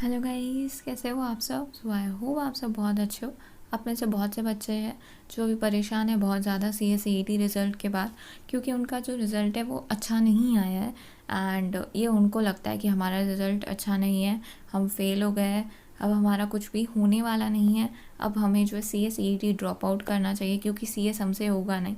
Hello guys, कैसे हो आप सब। आई होप आप सब बहुत अच्छे हो। आप में से बहुत से बच्चे हैं जो अभी परेशान है बहुत ज़्यादा CSET रिज़ल्ट के बाद, क्योंकि उनका जो रिज़ल्ट है वो अच्छा नहीं आया है। एंड ये उनको लगता है कि हमारा रिज़ल्ट अच्छा नहीं है, हम फेल हो गए हैं, अब हमारा कुछ भी होने वाला नहीं है, अब हमें जो है CSET ड्रॉप आउट करना चाहिए क्योंकि CS हमसे होगा नहीं।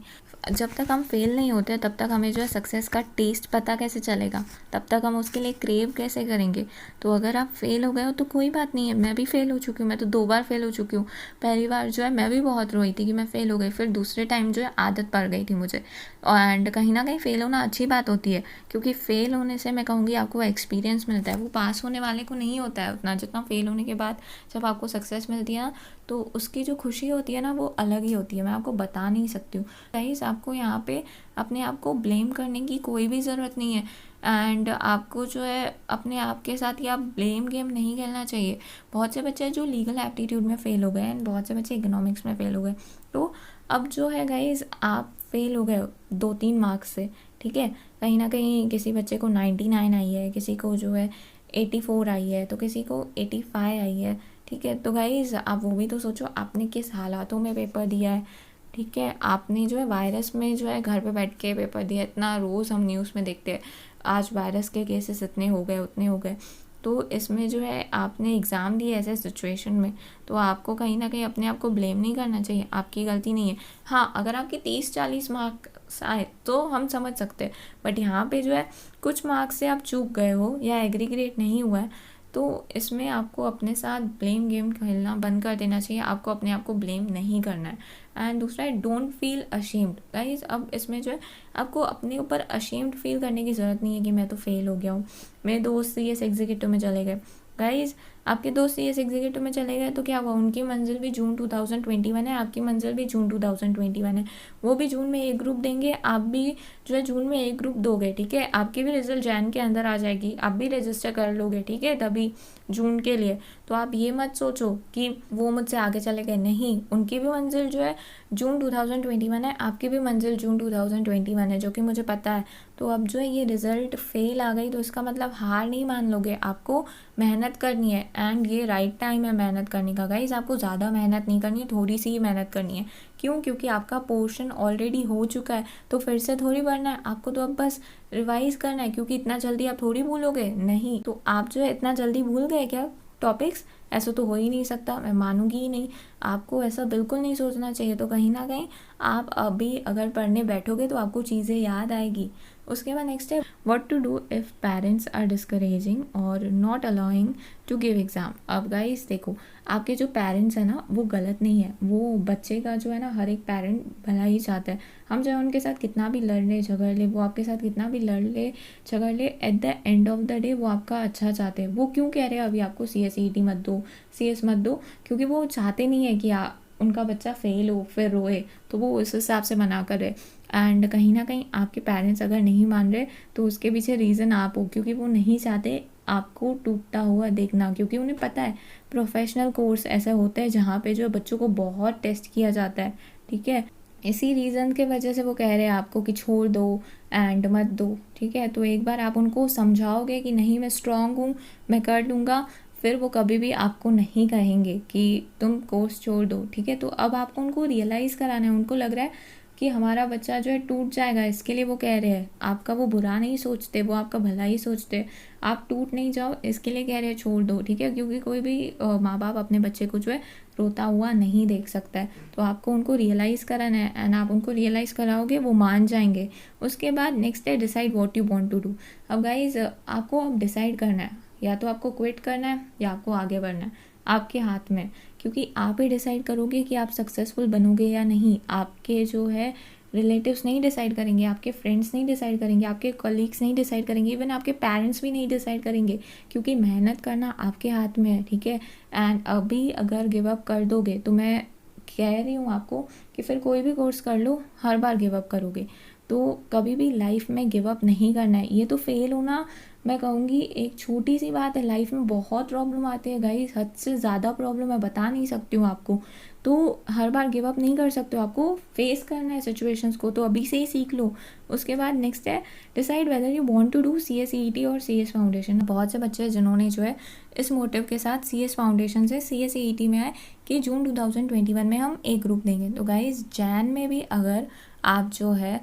जब तक हम फेल नहीं होते तब तक हमें जो है सक्सेस का टेस्ट पता कैसे चलेगा, तब तक हम उसके लिए क्रेव कैसे करेंगे। तो अगर आप फेल हो गए हो तो कोई बात नहीं है, मैं भी फेल हो चुकी हूँ, मैं तो 2 बार फेल हो चुकी हूँ। पहली बार जो है मैं भी बहुत रोई थी कि मैं फेल हो गई, फिर दूसरे टाइम जो है आदत पड़ गई थी मुझे। एंड कहीं ना कहीं फेल होना अच्छी बात होती है, क्योंकि फेल होने से मैं कहूँगी आपको एक्सपीरियंस मिलता है, वो पास होने वाले को नहीं होता है उतना जितना फेल होने के बाद जब आपको सक्सेस मिलती है ना, तो उसकी जो खुशी होती है ना वो अलग ही होती है, मैं आपको बता नहीं सकती हूँ। गाइस, आपको यहाँ पे अपने आप को ब्लेम करने की कोई भी ज़रूरत नहीं है। एंड आपको जो है अपने आप के साथ ही आप ब्लेम गेम नहीं खेलना चाहिए। बहुत से बच्चे जो लीगल एप्टीट्यूड में फ़ेल हो गए एंड बहुत से बच्चे इकोनॉमिक्स में फ़ेल हो गए। तो अब जो है गाइज, आप फेल हो गए 2-3 मार्क्स से, ठीक है। कहीं ना कहीं किसी बच्चे को 99 आई है, किसी को जो है 84 आई है, तो किसी को 85 आई है, ठीक है। तो गाइज आप वो भी तो सोचो, आपने किस हालातों में पेपर दिया है, ठीक है। आपने जो है वायरस में जो है घर पे बैठ के पेपर दिया, इतना रोज़ हम न्यूज़ में देखते हैं, आज वायरस के केसेस इतने हो गए उतने हो गए। तो इसमें जो है आपने एग्ज़ाम दिए ऐसे सिचुएशन में, तो आपको कहीं ना कहीं अपने आप को ब्लेम नहीं करना चाहिए, आपकी गलती नहीं है। हाँ, अगर आपके 30-40 मार्क्स आए तो हम समझ सकते हैं, बट यहाँ पे जो है कुछ मार्क्स से आप चूक गए हो या एग्रीग्रेट नहीं हुआ है, तो इसमें आपको अपने साथ ब्लेम गेम खेलना बंद कर देना चाहिए, आपको अपने आप को ब्लेम नहीं करना है। एंड दूसरा है, डोंट फील अशेम्ड गाइज। अब इसमें जो है आपको अपने ऊपर अशेम्ड फील करने की ज़रूरत नहीं है कि मैं तो फेल हो गया हूँ, मेरे दोस्त CS एग्जीक्यूटिव में चले गए। गाइज, आपके दोस्त CS एग्जीक्यूटिव में चले गए तो क्या हुआ, उनकी मंजिल भी जून 2021 है, आपकी मंजिल भी जून 2021 है। वो भी जून में एक ग्रुप देंगे, आप भी जो है जून में एक ग्रुप दोगे, ठीक है। आपकी भी रिजल्ट जैन के अंदर आ जाएगी, आप भी रजिस्टर कर लोगे, ठीक है, तभी जून के लिए। तो आप ये मत सोचो कि वो मुझसे आगे चले गए, नहीं, उनकी भी मंजिल जो है जून 2021 है, आपकी भी मंजिल जून 2021 है, जो कि मुझे पता है। तो अब जो है ये रिज़ल्ट फेल आ गई तो इसका मतलब हार नहीं मान लोगे, आपको मेहनत करनी है। एंड ये राइट टाइम है मेहनत करने का गाइज, आपको ज़्यादा मेहनत नहीं करनी है, थोड़ी सी ही मेहनत करनी है। क्यों? क्योंकि आपका पोर्शन ऑलरेडी हो चुका है, तो फिर से थोड़ी पढ़ना है आपको, तो अब बस रिवाइज करना है, क्योंकि इतना जल्दी आप थोड़ी भूलोगे, नहीं। तो आप जो है इतना जल्दी भूल गए क्या टॉपिक्स? ऐसा तो हो ही नहीं सकता, मैं मानूंगी ही नहीं। आपको ऐसा बिल्कुल नहीं सोचना चाहिए। तो कहीं ना कहीं आप अभी अगर पढ़ने बैठोगे तो आपको चीज़ें याद आएगी। उसके बाद नेक्स्ट है, what to do if parents are discouraging और not allowing to give exam. अब गाइस देखो, आपके जो पेरेंट्स हैं ना वो गलत नहीं है, वो बच्चे का जो है ना हर एक पेरेंट भला ही चाहता है। हम जो है उनके साथ कितना भी लड़ ले झगड़ ले, वो आपके साथ कितना भी लड़ ले झगड़ ले, at the end of the day वो आपका अच्छा चाहते हैं। वो क्यों कह रहे हैं अभी आपको CSET मत दो, CS मत दो, क्योंकि वो चाहते नहीं है कि उनका बच्चा फेल हो फिर रोए, तो वो उस हिसाब से मना करे। एंड कहीं ना कहीं आपके पेरेंट्स अगर नहीं मान रहे तो उसके पीछे रीज़न आप हो, क्योंकि वो नहीं चाहते आपको टूटता हुआ देखना, क्योंकि उन्हें पता है प्रोफेशनल कोर्स ऐसे होते हैं जहाँ पे जो बच्चों को बहुत टेस्ट किया जाता है, ठीक है। इसी रीज़न के वजह से वो कह रहे हैं आपको कि छोड़ दो एंड मत दो, ठीक है। तो एक बार आप उनको समझाओगे कि नहीं मैं स्ट्रांग हूँ, मैं कर लूँगा, फिर वो कभी भी आपको नहीं कहेंगे कि तुम कोर्स छोड़ दो, ठीक है। तो अब आपको उनको रियलाइज़ कराना है, उनको लग रहा है कि हमारा बच्चा जो है टूट जाएगा, इसके लिए वो कह रहे हैं। आपका वो बुरा नहीं सोचते, वो आपका भला ही सोचते। आप टूट नहीं जाओ इसके लिए कह रहे हैं छोड़ दो, ठीक है, क्योंकि कोई भी माँ बाप अपने बच्चे को जो है रोता हुआ नहीं देख सकता है। तो आपको उनको रियलाइज़ कराना है, एंड आप उनको रियलाइज़ कराओगे वो मान जाएंगे। उसके बाद नेक्स्ट है, decide what you want to do. अब गाइज आपको अब डिसाइड करना है, या तो आपको क्विट करना है या आपको आगे बढ़ना है, आपके हाथ में। क्योंकि आप ही डिसाइड करोगे कि आप सक्सेसफुल बनोगे या नहीं। आपके जो है रिलेटिव्स नहीं डिसाइड करेंगे, आपके फ्रेंड्स नहीं डिसाइड करेंगे, आपके कलीग्स नहीं डिसाइड करेंगे, इवन आपके पेरेंट्स भी नहीं डिसाइड करेंगे, क्योंकि मेहनत करना आपके हाथ में है, ठीक है। एंड अभी अगर गिव अप कर दोगे तो मैं कह रही हूँ आपको कि फिर कोई भी कोर्स कर लो हर बार गिव अप करोगे। तो कभी भी लाइफ में गिव अप नहीं करना है। ये तो फेल होना मैं कहूँगी एक छोटी सी बात है, लाइफ में बहुत प्रॉब्लम आती है गाइस, हद से ज़्यादा प्रॉब्लम है, बता नहीं सकती हूँ आपको। तो हर बार गिव अप नहीं कर सकते हो, आपको फेस करना है सिचुएशंस को, तो अभी से ही सीख लो। उसके बाद नेक्स्ट है decide whether you want to do CSEET और CS फाउंडेशन। बहुत से बच्चे हैं जिन्होंने जो है इस मोटिव के साथ CS फाउंडेशन से CSEET में आए कि जून 2021 में हम एक ग्रुप देंगे। तो गाइज जैन में भी अगर आप जो है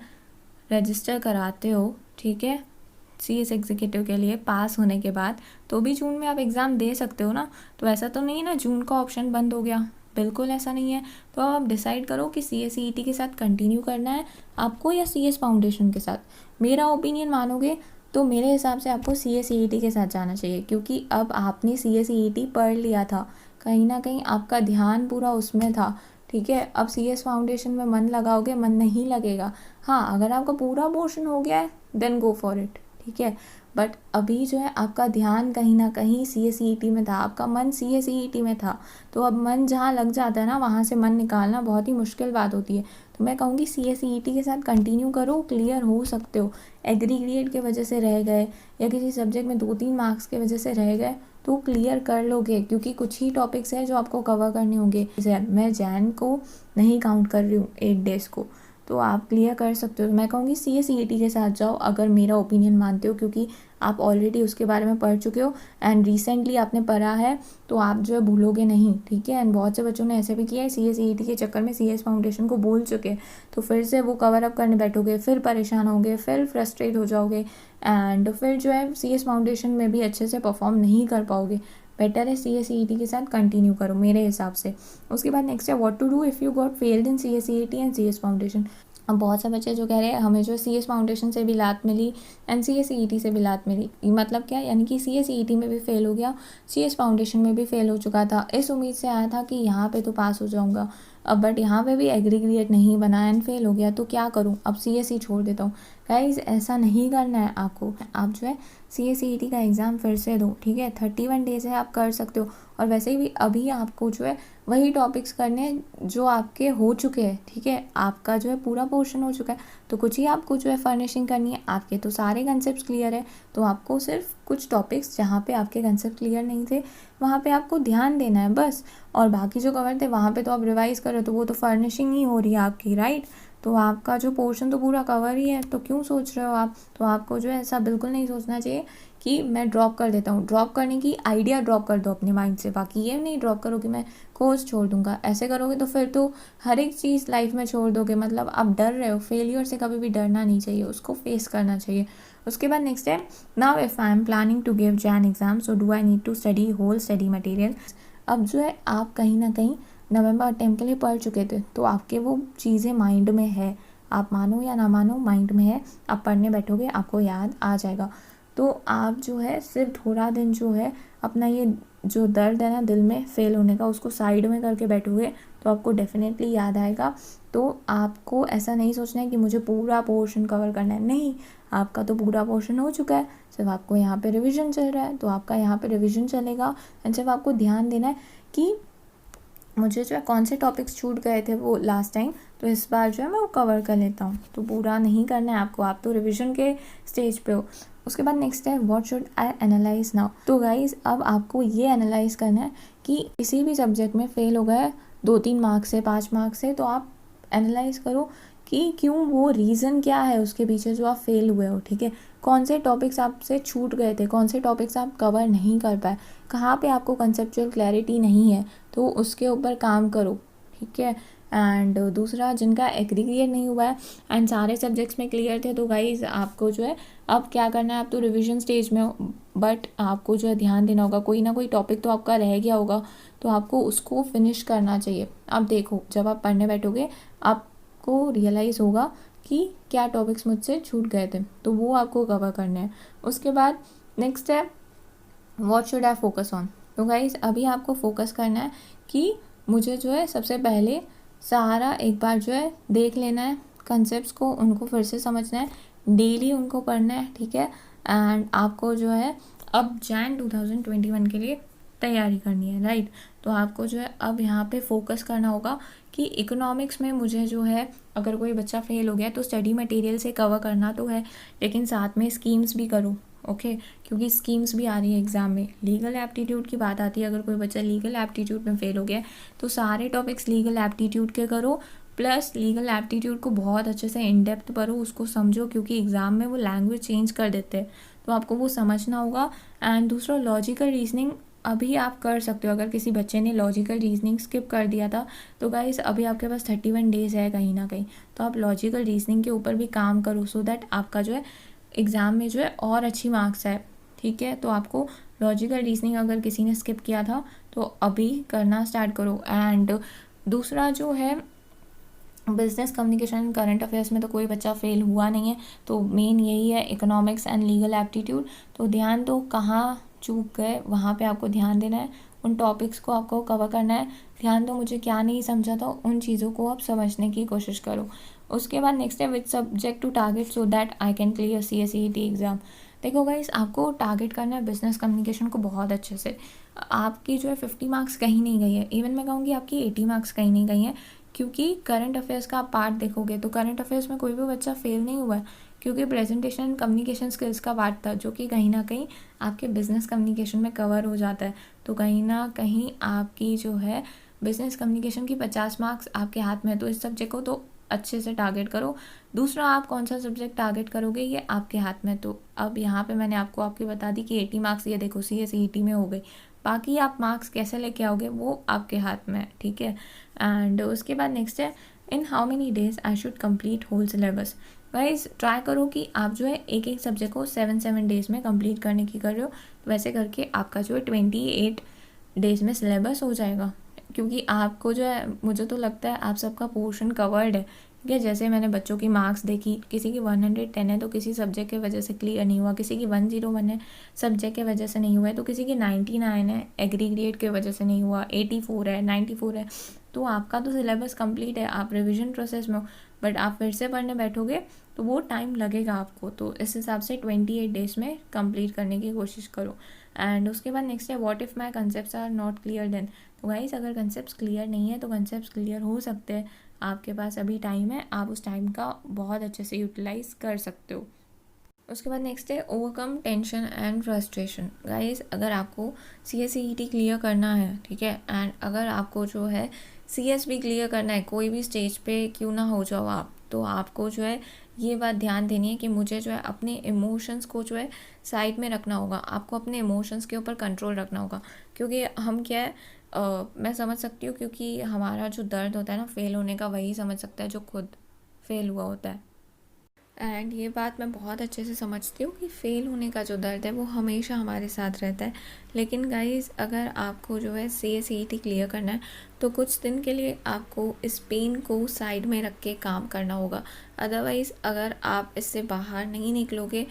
रजिस्टर कराते हो, ठीक है, CS एग्जीक्यूटिव के लिए पास होने के बाद, तो भी जून में आप एग्ज़ाम दे सकते हो ना। तो ऐसा तो नहीं है ना जून का ऑप्शन बंद हो गया, बिल्कुल ऐसा नहीं है। तो आप डिसाइड करो कि CSEET के साथ कंटिन्यू करना है आपको या CS फाउंडेशन के साथ। मेरा ओपिनियन मानोगे तो मेरे हिसाब से आपको CSEET के साथ जाना चाहिए, क्योंकि अब आपने CSEET पढ़ लिया था, कहीं ना कहीं आपका ध्यान पूरा उसमें था, ठीक है। अब CS फाउंडेशन में मन लगाओगे, मन नहीं लगेगा। हाँ, अगर आपका पूरा पोर्शन हो गया है देन गो फॉर इट, ठीक है। बट अभी जो है आपका ध्यान कहीं ना कहीं CSEET में था, आपका मन CSEET में था, तो अब मन जहाँ लग जाता है ना, वहाँ से मन निकालना बहुत ही मुश्किल बात होती है। तो मैं कहूँगी CSEET के साथ कंटिन्यू करो, क्लियर हो सकते हो। एग्रीग्रेड के वजह से रह गए या किसी सब्जेक्ट में 2-3 मार्क्स के वजह से रह गए तो क्लियर कर लोगे, क्योंकि कुछ ही टॉपिक्स हैं जो आपको कवर करने होंगे। मैं जैन को नहीं काउंट कर रही हूँ, 8 डेज़ को, तो आप क्लियर कर सकते हो। तो मैं कहूँगी CSEET के साथ जाओ अगर मेरा ओपिनियन मानते हो, क्योंकि आप ऑलरेडी उसके बारे में पढ़ चुके हो एंड रिसेंटली आपने पढ़ा है, तो आप जो है भूलोगे नहीं, ठीक है। एंड बहुत से बच्चों ने ऐसे भी किया है, CSEET के चक्कर में CS फाउंडेशन को भूल चुके, तो फिर से वो कवर अप करने बैठोगे, फिर परेशान होगे, फिर फ्रस्ट्रेट हो जाओगे एंड फिर जो है CS फाउंडेशन में भी अच्छे से परफॉर्म नहीं कर पाओगे। बेटर है CSEET के साथ कंटिन्यू करो मेरे हिसाब से। उसके बाद नेक्स्ट है what to do if you got failed in CSEET and CS foundation. अब बहुत से बच्चे जो कह रहे हैं हमें जो CS फाउंडेशन से भी लात मिली एंड CSEET से भी लात मिली, मतलब क्या, यानी कि CSEET में भी फेल हो गया, CS फाउंडेशन में भी फेल हो चुका था, इस उम्मीद से आया था कि यहाँ पे तो पास हो जाऊँगा, अब बट यहाँ पे भी एग्रीग्रेड नहीं बना एंड फेल हो गया, तो क्या करूँ, अब CS ही छोड़ देता हूँ। गाइज ऐसा नहीं करना है आपको, आप जो है CSEET का एग्ज़ाम फिर से दो, ठीक है। 31 डेज़ है, आप कर सकते हो। और वैसे भी अभी आपको जो है वही टॉपिक्स करने जो आपके हो चुके हैं, ठीक है। आपका जो है पूरा पोर्शन हो चुका है, तो कुछ ही आपको जो है फर्निशिंग करनी है। आपके तो सारे कंसेप्ट क्लियर है, तो आपको सिर्फ कुछ टॉपिक्स जहाँ पे आपके कंसेप्ट क्लियर नहीं थे वहाँ पे आपको ध्यान देना है बस। और बाकी जो कवर थे वहाँ पे तो आप रिवाइज़ करो, तो वो तो फर्निशिंग ही हो रही है आपकी, राइट। तो आपका जो पोर्शन तो पूरा कवर ही है, तो क्यों सोच रहे हो आप। तो आपको जो है ऐसा बिल्कुल नहीं सोचना चाहिए कि मैं ड्रॉप कर देता हूँ। ड्रॉप करने की आइडिया ड्रॉप कर दो अपने माइंड से, बाकी ये नहीं ड्रॉप करो कि मैं कोर्स छोड़ दूंगा। ऐसे करोगे तो फिर तो हर एक चीज़ लाइफ में छोड़ दोगे, मतलब आप डर रहे हो। फेलियर से कभी भी डरना नहीं चाहिए, उसको फेस करना चाहिए। उसके बाद नेक्स्ट है now if I am planning to give Jan exam so do I need to study whole study material. अब जो है आप कहीं ना कहीं नवंबर अटेम्प्ट के लिए पढ़ चुके थे, तो आपके वो चीज़ें माइंड में है, आप मानो या ना मानो माइंड में है। आप पढ़ने बैठोगे आपको याद आ जाएगा। तो आप जो है सिर्फ थोड़ा दिन जो है अपना ये जो दर्द है ना दिल में फेल होने का, उसको साइड में करके बैठोगे तो आपको डेफिनेटली याद आएगा। तो आपको ऐसा नहीं सोचना है कि मुझे पूरा पोर्शन कवर करना है, नहीं, आपका तो पूरा पोर्शन हो चुका है, सिर्फ आपको यहाँ पे रिवीजन चल रहा है, तो आपका यहाँ पे रिवीजन चलेगा। एंड सिर्फ आपको ध्यान देना है कि मुझे जो है कौन से टॉपिक्स छूट गए थे वो लास्ट टाइम, तो इस बार जो है मैं वो कवर कर लेता हूँ। तो पूरा नहीं करना है आपको, आप तो रिवीजन के स्टेज पे हो। उसके बाद नेक्स्ट है what should I analyse now. तो गाइज अब आपको ये एनालाइज करना है कि किसी भी सब्जेक्ट में फेल हो गए 2-3 मार्क्स से 5 मार्क्स से, तो आप एनालाइज करो कि क्यों, वो रीज़न क्या है उसके पीछे जो आप फेल हुए हो, ठीक है। कौन से टॉपिक्स आपसे छूट गए थे, कौन से टॉपिक्स आप कवर नहीं कर पाए, कहाँ पे आपको कंसेप्चुअल क्लैरिटी नहीं है, तो उसके ऊपर काम करो, ठीक है। एंड दूसरा, जिनका एग्रीगेट नहीं हुआ है एंड सारे सब्जेक्ट्स में क्लियर थे, तो गाइज आपको जो है अब क्या करना है, आप तो रिवीजन स्टेज में हो, बट आपको जो है ध्यान देना होगा, कोई ना कोई टॉपिक तो आपका रह गया होगा, तो आपको उसको फिनिश करना चाहिए। अब देखो जब आप पढ़ने बैठोगे आपको रियलाइज़ होगा कि क्या टॉपिक्स मुझसे छूट गए थे, तो वो आपको कवर करने हैं। उसके बाद नेक्स्ट है what should I focus on. तो गाइज अभी आपको फोकस करना है कि मुझे जो है सबसे पहले सारा एक बार जो है देख लेना है, कंसेप्ट्स को उनको फिर से समझना है, डेली उनको पढ़ना है, ठीक है। एंड आपको जो है अब जैन 2021 के लिए तैयारी करनी है, राइट। तो आपको जो है अब यहाँ पे फोकस करना होगा कि इकोनॉमिक्स में मुझे जो है अगर कोई बच्चा फेल हो गया तो स्टडी मटेरियल से कवर करना तो है, लेकिन साथ में स्कीम्स भी करो, ओके, क्योंकि स्कीम्स भी आ रही है एग्ज़ाम में। लीगल एप्टीट्यूड की बात आती है, अगर कोई बच्चा लीगल एप्टीट्यूड में फ़ेल हो गया है तो सारे टॉपिक्स लीगल एप्टीट्यूड के करो, प्लस लीगल एप्टीट्यूड को बहुत अच्छे से इन डेप्थ पढ़ो, उसको समझो, क्योंकि एग्ज़ाम में वो लैंग्वेज चेंज कर देते हैं, तो आपको वो समझना होगा। एंड दूसरा, लॉजिकल रीजनिंग अभी आप कर सकते हो। अगर किसी बच्चे ने लॉजिकल रीजनिंग स्किप कर दिया था तो गाइस अभी आपके पास 31 डेज़ है कहीं ना कहीं, तो आप लॉजिकल रीजनिंग के ऊपर भी काम करो, सो दैट आपका जो है एग्ज़ाम में जो है और अच्छी मार्क्स है। ठीक है, तो आपको लॉजिकल रीजनिंग अगर किसी ने स्किप किया था तो अभी करना स्टार्ट करो। एंड दूसरा जो है, बिजनेस कम्युनिकेशन करंट अफेयर्स में तो कोई बच्चा फेल हुआ नहीं है, तो मेन यही है, इकोनॉमिक्स एंड लीगल एप्टीट्यूड। तो ध्यान दो, कहाँ चूक गए वहाँ पे आपको ध्यान देना है, उन टॉपिक्स को आपको कवर करना है। ध्यान दो, मुझे क्या नहीं समझा था उन चीज़ों को आप समझने की कोशिश करो। उसके बाद नेक्स्ट है, which subject to target so that I can clear CSET exam. देखो गाइस, आपको टारगेट करना है बिजनेस कम्युनिकेशन को बहुत अच्छे से। आपकी जो है 50 मार्क्स कहीं नहीं गई है, इवन मैं कहूँगी आपकी 80 मार्क्स कहीं नहीं गई हैं, क्योंकि करंट अफेयर्स का आप पार्ट देखोगे तो करंट अफेयर्स में कोई भी बच्चा फेल नहीं हुआ है, क्योंकि प्रेजेंटेशन एंड कम्युनिकेशन स्किल्स का पार्ट था, जो कि कहीं ना कहीं आपके बिजनेस कम्युनिकेशन में कवर हो जाता है। तो कहीं ना कहीं आपकी जो है बिजनेस कम्युनिकेशन की 50 मार्क्स आपके हाथ में है, तो इस सब्जेक्ट को तो अच्छे से टारगेट करो। दूसरा, आप कौन सा सब्जेक्ट टारगेट करोगे ये आपके हाथ में। तो अब यहाँ पे मैंने आपको आपकी बता दी कि 80 मार्क्स ये देखो CSET में हो गई, बाकी आप मार्क्स कैसे लेके आओगे वो आपके हाथ में है। ठीक है, एंड उसके बाद नेक्स्ट है, in how many days I should complete whole syllabus. Guys, try करो कि आप जो है एक एक सब्जेक्ट को 7 डेज़ में कंप्लीट करने की कर रहे हो, तो वैसे करके आपका जो है 28 डेज़ में सिलेबस हो जाएगा। क्योंकि आपको जो है, मुझे तो लगता है आप सबका पोर्शन कवर्ड है। ठीक है, जैसे मैंने बच्चों की मार्क्स देखी, किसी की 110 है तो किसी सब्जेक्ट के वजह से क्लियर नहीं हुआ, किसी की 101 है सब्जेक्ट के वजह से नहीं हुआ है, तो किसी की 99 है एग्रीग्रेड के वजह से नहीं हुआ, 84 है, 94 है। तो आपका तो सिलेबस कंप्लीट है, आप रिविजन प्रोसेस में हो, बट आप फिर से पढ़ने बैठोगे तो वो टाइम लगेगा आपको। तो इस हिसाब से 28 डेज़ में कंप्लीट करने की कोशिश करो। एंड उसके बाद नेक्स्ट है, what if my concept are not clear then. तो गाइस, अगर कंसेप्ट क्लियर नहीं है तो कंसेप्ट क्लियर हो सकते हैं, आपके पास अभी टाइम है, आप उस टाइम का बहुत अच्छे से यूटिलाइज कर सकते हो। उसके बाद नेक्स्ट है, overcome tension and frustration. Guys, अगर आपको CSET क्लियर करना है, ठीक है, एंड अगर आपको जो है CS भी क्लियर करना है, कोई भी स्टेज पे क्यों ना हो जाओ आप, तो आपको जो है ये बात ध्यान देनी है कि मुझे जो है अपने इमोशंस को जो है साइड में रखना होगा, आपको अपने इमोशंस के ऊपर कंट्रोल रखना होगा। क्योंकि हम क्या है, मैं समझ सकती हूँ, क्योंकि हमारा जो दर्द होता है ना फेल होने का, वही समझ सकता है जो खुद फेल हुआ होता है। एंड ये बात मैं बहुत अच्छे से समझती हूँ कि फ़ेल होने का जो दर्द है वो हमेशा हमारे साथ रहता है। लेकिन गाइस, अगर आपको जो है CSET क्लियर करना है तो कुछ दिन के लिए आपको इस पेन को साइड में रख के काम करना होगा। अदरवाइज़ अगर आप इससे बाहर नहीं निकलोगे,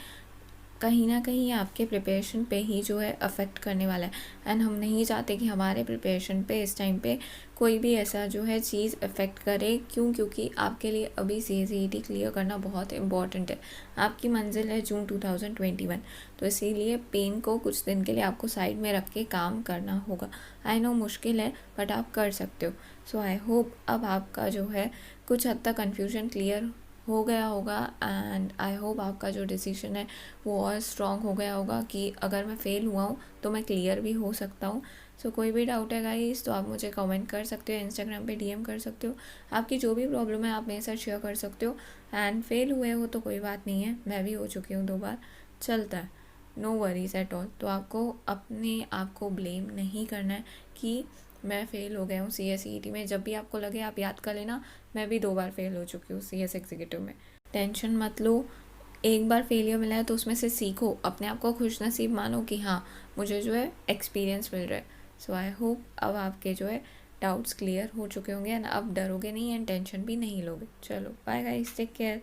कहीं ना कहीं आपके प्रिपरेशन पे ही जो है अफेक्ट करने वाला है। एंड हम नहीं चाहते कि हमारे प्रिपरेशन पे इस टाइम पे कोई भी ऐसा जो है चीज़ अफेक्ट करे। क्यों? क्योंकि आपके लिए अभी CSET क्लियर करना बहुत इम्पॉर्टेंट है, आपकी मंजिल है जून 2021। तो इसीलिए पेन को कुछ दिन के लिए आपको साइड में रख के काम करना होगा। आई नो मुश्किल है, बट आप कर सकते हो। सो आई होप अब आपका जो है कुछ हद तक कन्फ्यूजन क्लियर हो गया होगा, एंड आई होप आपका जो डिसीजन है वो और स्ट्रॉन्ग हो गया होगा कि अगर मैं फ़ेल हुआ हूँ तो मैं क्लियर भी हो सकता हूँ। सो कोई भी डाउट है गाइस तो आप मुझे कमेंट कर सकते हो, इंस्टाग्राम पे DM कर सकते हो, आपकी जो भी प्रॉब्लम है आप मेरे साथ शेयर कर सकते हो। एंड फेल हुए हो तो कोई बात नहीं है, मैं भी हो चुकी हूँ 2 बार, चलता है, नो वरीज एट ऑल। तो आपको अपने आप को ब्लेम नहीं करना है कि मैं फ़ेल हो गया हूँ CSET में। जब भी आपको लगे आप याद कर लेना, मैं भी 2 बार फेल हो चुकी हूँ CS एग्जीक्यूटिव में। टेंशन मत लो, एक बार फेलियर मिला है तो उसमें से सीखो, अपने आप को खुश नसीब मानो कि हाँ मुझे जो है एक्सपीरियंस मिल रहा है। सो आई होप अब आपके जो है डाउट्स क्लियर हो चुके होंगे एंड अब डरोगे नहीं एंड टेंशन भी नहीं लोगे। चलो बाय गाइस, टेक केयर।